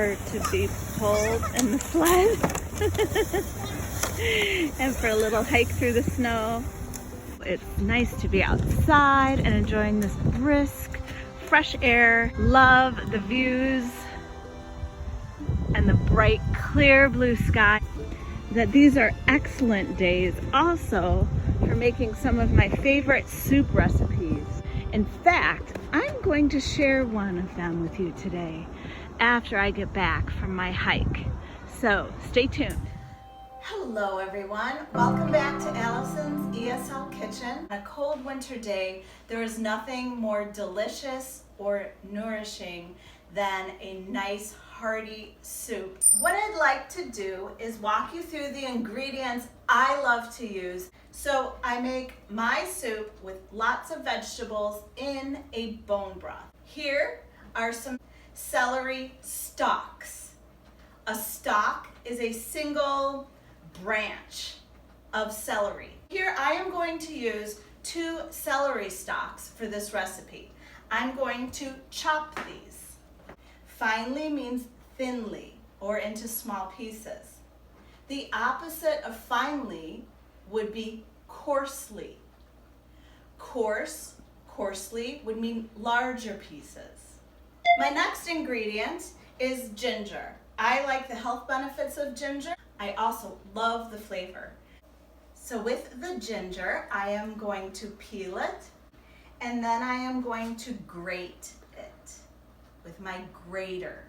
prefer to be pulled in the sled and for a little hike through the snow. It's nice to be outside and enjoying this brisk, fresh air. Love the views and the bright, clear blue sky. That these are excellent days also for making some of my favorite soup recipes. In fact, I'm going to share one of them with you today after I get back from my hike. So stay tuned. Hello everyone, welcome back to Allison's ESL Kitchen. On a cold winter day, there is nothing more delicious or nourishing than a nice hearty soup. What I'd like to do is walk you through the ingredients I love to use. So I make my soup with lots of vegetables in a bone broth. Here are some celery stalks. A stalk is a single branch of celery. Here I am going to use 2 celery stalks for this recipe. I'm going to chop these. Finely means thinly or into small pieces. The opposite of finely would be coarsely. Coarsely would mean larger pieces. My next ingredient is ginger. I like the health benefits of ginger. I also love the flavor. So with the ginger, I am going to peel it and then I am going to grate it with my grater.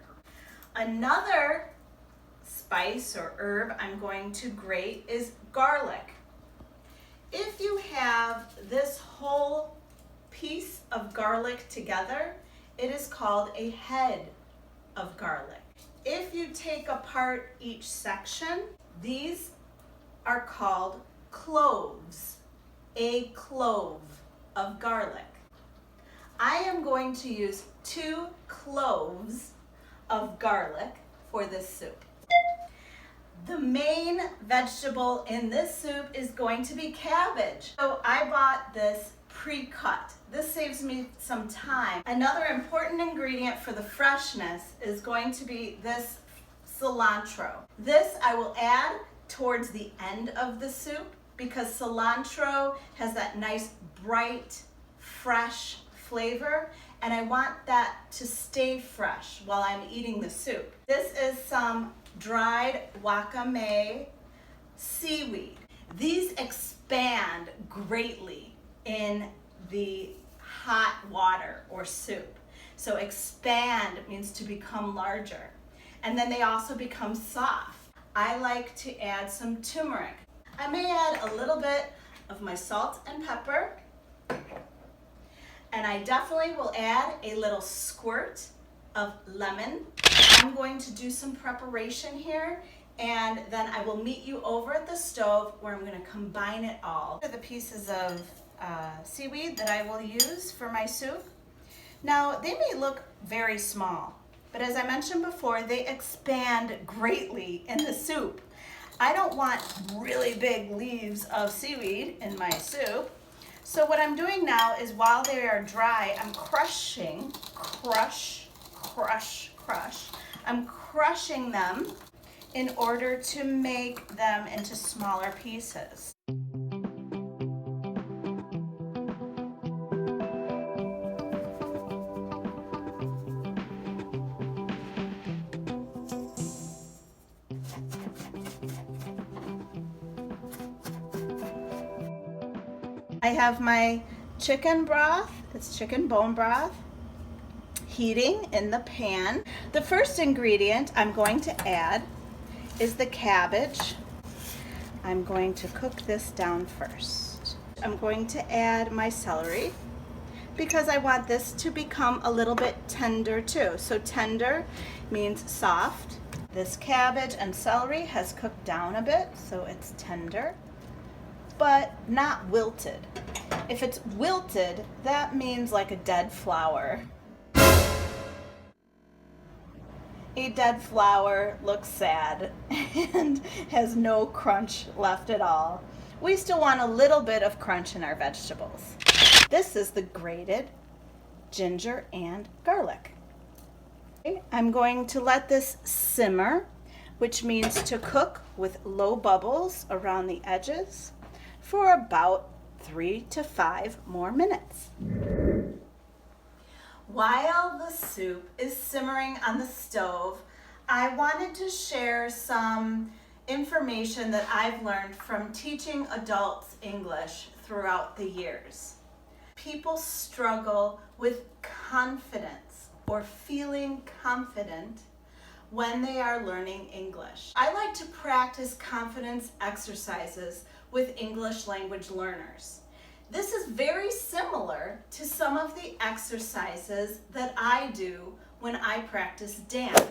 Another spice or herb I'm going to grate is garlic. If you have this whole piece of garlic together, it is called a head of garlic. If you take apart each section, these are called cloves, a clove of garlic. I am going to use 2 cloves of garlic for this soup. The main vegetable in this soup is going to be cabbage. So I bought this pre-cut. This saves me some time. Another important ingredient for the freshness is going to be this cilantro. This I will add towards the end of the soup because cilantro has that nice bright, fresh flavor, and I want that to stay fresh while I'm eating the soup. This is some dried Wakame seaweed. These expand greatly in the hot water or soup. So expand means to become larger. And then they also become soft. I like to add some turmeric. I may add a little bit of my salt and pepper. And I definitely will add a little squirt of lemon. I'm going to do some preparation here and then I will meet you over at the stove where I'm going to combine it all. These are the pieces of seaweed that I will use for my soup. Now they may look very small, but as I mentioned before, they expand greatly in the soup. I don't want really big leaves of seaweed in my soup. So what I'm doing now is while they are dry, I'm crushing, I'm crushing them in order to make them into smaller pieces. I have my chicken broth, it's chicken bone broth, heating in the pan. The first ingredient I'm going to add is the cabbage. I'm going to cook this down first. I'm going to add my celery because I want this to become a little bit tender too. So tender means soft. This cabbage and celery has cooked down a bit, so it's tender, but not wilted. If it's wilted, that means like a dead flower. A dead flower looks sad and has no crunch left at all. We still want a little bit of crunch in our vegetables. This is the grated ginger and garlic. I'm going to let this simmer, which means to cook with low bubbles around the edges for about 3 to 5 more minutes. While the soup is simmering on the stove, I wanted to share some information that I've learned from teaching adults English throughout the years. People struggle with confidence or feeling confident when they are learning English. I like to practice confidence exercises with English language learners. This is very similar to some of the exercises that I do when I practice dance.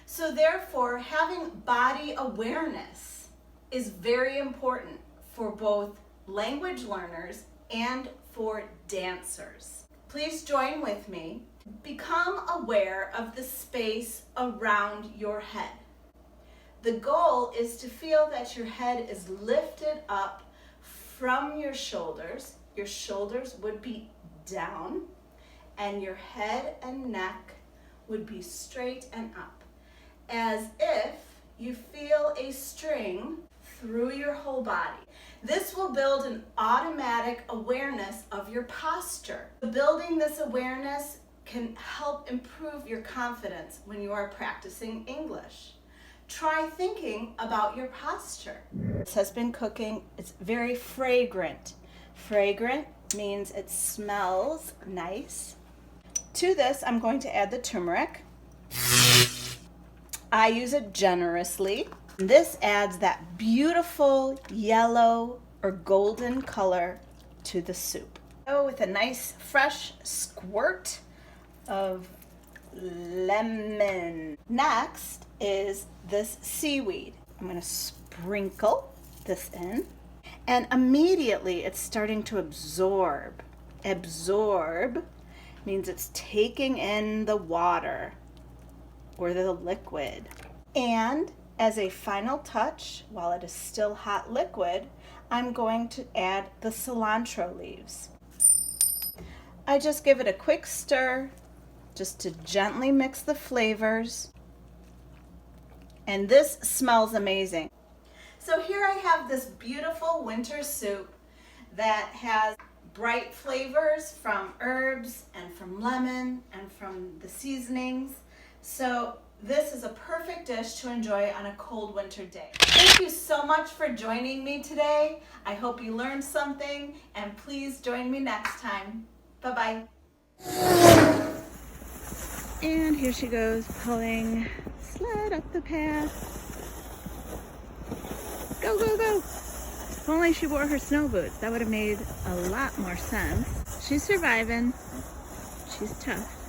So therefore, having body awareness is very important for both language learners and for dancers. Please join with me. Become aware of the space around your head. The goal is to feel that your head is lifted up from your shoulders. Your shoulders would be down, and your head and neck would be straight and up, as if you feel a string through your whole body. This will build an automatic awareness of your posture. Building this awareness can help improve your confidence when you are practicing English. Try thinking about your posture. This has been cooking. It's very fragrant. Fragrant means it smells nice. To this, I'm going to add the turmeric. I use it generously. This adds that beautiful yellow or golden color to the soup. So with a nice fresh squirt of lemon. Next is this seaweed. I'm going to sprinkle this in, and immediately it's starting to absorb. Absorb means it's taking in the water or the liquid. And as a final touch, while it is still hot liquid, I'm going to add the cilantro leaves. I just give it a quick stir just to gently mix the flavors. And this smells amazing. So here I have this beautiful winter soup that has bright flavors from herbs and from lemon and from the seasonings. So this is a perfect dish to enjoy on a cold winter day. Thank you so much for joining me today. I hope you learned something, and please join me next time. Bye-bye. And here she goes, pulling sled up the path. Go, go, go. If only she wore her snow boots, that would have made a lot more sense. She's surviving. She's tough.